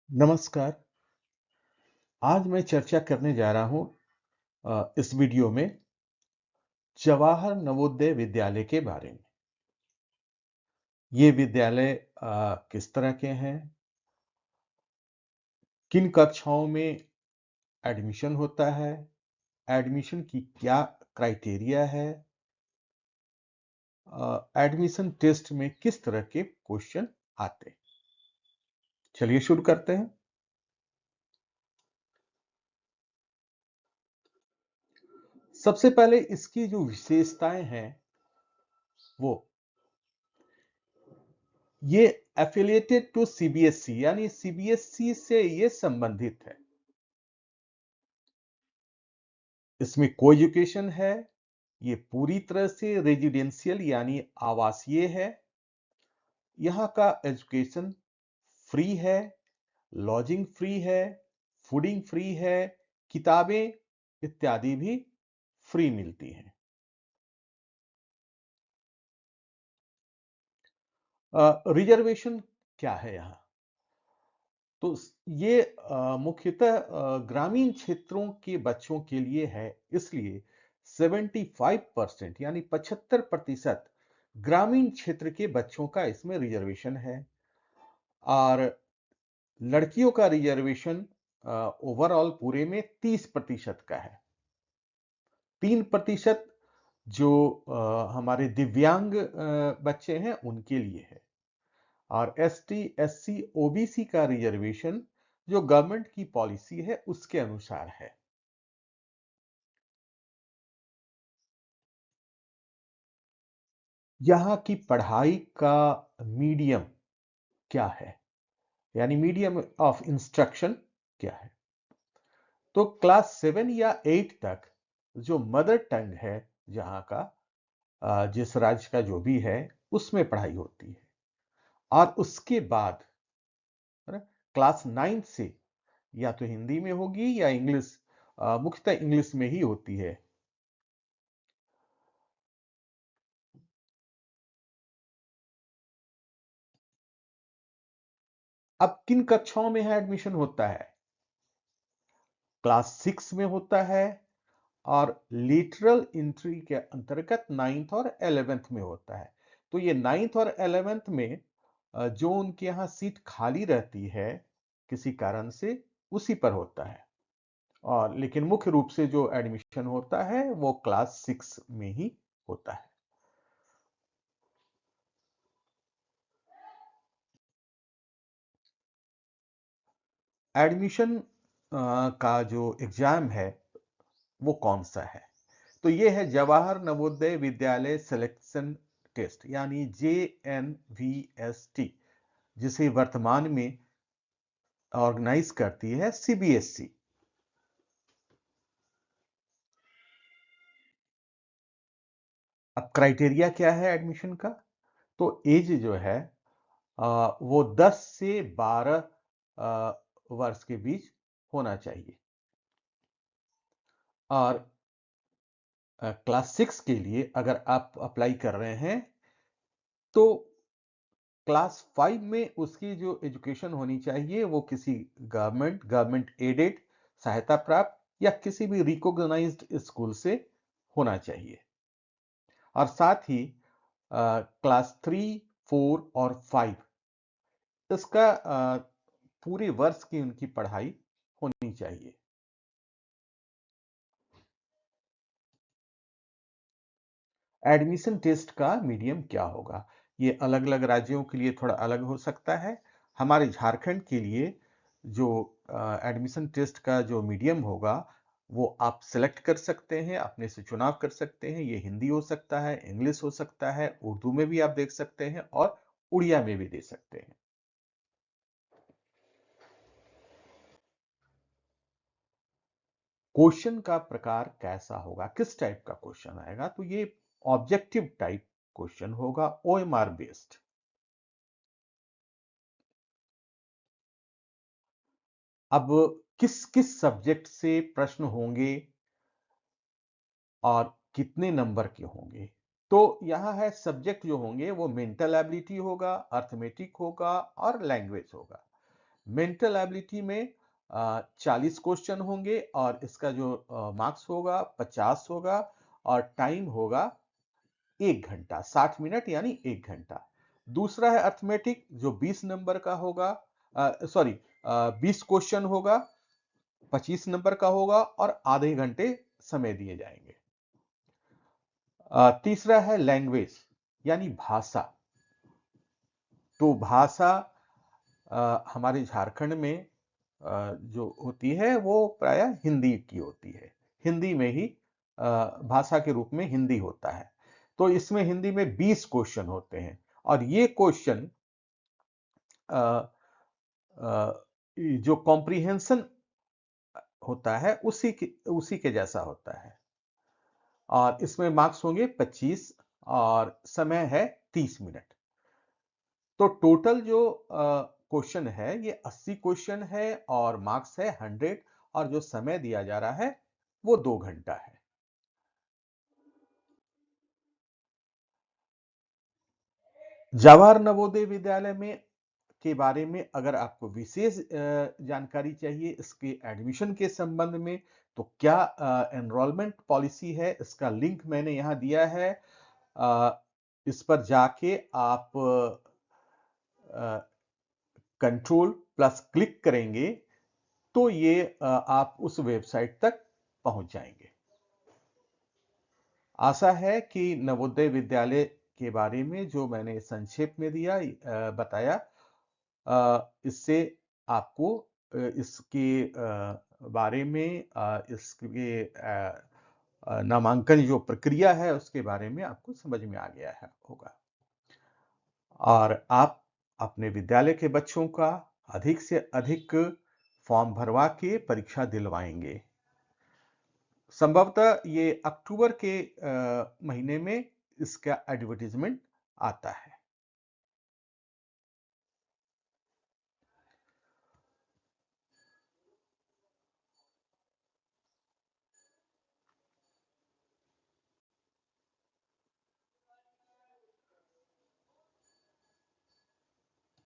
नमस्कार। आज मैं चर्चा करने जा रहा हूं इस वीडियो में जवाहर नवोदय विद्यालय के बारे में। ये विद्यालय किस तरह के हैं, किन कक्षाओं में एडमिशन होता है, एडमिशन की क्या क्राइटेरिया है, एडमिशन टेस्ट में किस तरह के क्वेश्चन आते हैं। चलिए शुरू करते हैं। सबसे पहले इसकी जो विशेषताएं हैं वो ये एफिलिएटेड टू सीबीएसई यानी सीबीएसई से ये संबंधित है। इसमें को एजुकेशन है, ये पूरी तरह से रेजिडेंशियल यानी आवासीय है। यहाँ का एजुकेशन फ्री है, लॉजिंग फ्री है, फूडिंग फ्री है, किताबें इत्यादि भी फ्री मिलती हैं। रिजर्वेशन क्या है यहाँ? तो ये मुख्यतः ग्रामीण क्षेत्रों के बच्चों के लिए है, इसलिए 75% यानी 75% ग्रामीण क्षेत्र के बच्चों का इसमें रिजर्वेशन है। और लड़कियों का रिजर्वेशन ओवरऑल पूरे में 30% का है। 3% जो हमारे दिव्यांग बच्चे हैं उनके लिए है। और एसटी, एससी, ओबीसी का रिजर्वेशन जो गवर्नमेंट की पॉलिसी है उसके अनुसार है। यहां की पढ़ाई का मीडियम क्या है, यानी मीडियम ऑफ इंस्ट्रक्शन क्या है? तो क्लास 7 या 8 तक जो मदर टंग है जहां का, जिस राज्य का जो भी है उसमें पढ़ाई होती है। और उसके बाद है ना, क्लास 9 से या तो हिंदी में होगी या इंग्लिश, मुख्यतः इंग्लिश में ही होती है। अब किन कक्षाओं में है एडमिशन होता है? क्लास 6 में होता है और लेटरल एंट्री के अंतर्गत 9th और 11th में होता है। तो ये 9th और 11th में जो उनके यहाँ सीट खाली रहती है किसी कारण से, उसी पर होता है। और लेकिन मुख्य रूप से जो एडमिशन होता है वो क्लास 6 में ही होता है। एडमिशन का जो एग्जाम है वो कौन सा है? तो ये है जवाहर नवोदय विद्यालय सिलेक्शन टेस्ट यानी JNVST, जिसे वर्तमान में ऑर्गेनाइज करती है सीबीएसई। अब क्राइटेरिया क्या है एडमिशन का? तो एज जो है वो 10 से 12 वर्ष के बीच होना चाहिए। और क्लास 6 के लिए अगर आप अप्लाई कर रहे हैं तो क्लास 5 में उसकी जो एजुकेशन होनी चाहिए वो किसी गवर्नमेंट एडेड, सहायता प्राप्त या किसी भी रिकॉग्नाइज्ड स्कूल से होना चाहिए। और साथ ही क्लास 3, 4 और 5 इसका पूरे वर्ष की उनकी पढ़ाई होनी चाहिए। एडमिशन टेस्ट का मीडियम क्या होगा? ये अलग-अलग राज्यों के लिए थोड़ा अलग हो सकता है। हमारे झारखंड के लिए जो एडमिशन टेस्ट का जो मीडियम होगा वो आप सेलेक्ट कर सकते हैं, अपने से चुनाव कर सकते हैं। ये हिंदी हो सकता है, इंग्लिश हो सकता है, उर्दू में भी आप देख सकते हैं और उड़िया में भी दे सकते हैं। क्वेश्चन का प्रकार कैसा होगा, किस टाइप का क्वेश्चन आएगा? तो ये ऑब्जेक्टिव टाइप क्वेश्चन होगा, ओएमआर बेस्ड। अब किस किस सब्जेक्ट से प्रश्न होंगे और कितने नंबर के होंगे? तो यहां है सब्जेक्ट जो होंगे वो मेंटल एबिलिटी होगा, अर्थमेटिक होगा और लैंग्वेज होगा। मेंटल एबिलिटी में 40 क्वेश्चन होंगे और इसका जो मार्क्स होगा 50 होगा और टाइम होगा 1 घंटा, 60 मिनट यानी 1 घंटा। दूसरा है अर्थमेटिक जो 20 नंबर का होगा, 20 क्वेश्चन होगा, 25 नंबर का होगा और आधे घंटे समय दिए जाएंगे। तीसरा है लैंग्वेज यानी भाषा। तो भाषा हमारे झारखंड में जो होती है वो प्रायः हिंदी की होती है। हिंदी में ही भाषा के रूप में हिंदी होता है। तो इसमें हिंदी में 20 क्वेश्चन होते हैं और ये क्वेश्चन जो कॉम्प्रिहेंशन होता है उसी के जैसा होता है और इसमें मार्क्स होंगे 25 और समय है 30 मिनट। तो टोटल जो क्वेश्चन है ये 80 क्वेश्चन है और मार्क्स है 100 और जो समय दिया जा रहा है वो 2 घंटा है। जवाहर नवोदय विद्यालय में के बारे में अगर आपको विशेष जानकारी चाहिए इसके एडमिशन के संबंध में तो क्या एनरोलमेंट पॉलिसी है इसका लिंक मैंने यहां दिया है। इस पर जाके आप कंट्रोल प्लस क्लिक करेंगे तो ये आप उस वेबसाइट तक पहुंच जाएंगे। आशा है कि नवोदय विद्यालय के बारे में जो मैंने संक्षेप में बताया इससे आपको इसके बारे में इसके नामांकन जो प्रक्रिया है उसके बारे में आपको समझ में आ गया है होगा और आप अपने विद्यालय के बच्चों का अधिक से अधिक फॉर्म भरवा के परीक्षा दिलवाएंगे। संभवतः ये अक्टूबर के महीने में इसका एडवर्टाइजमेंट आता है।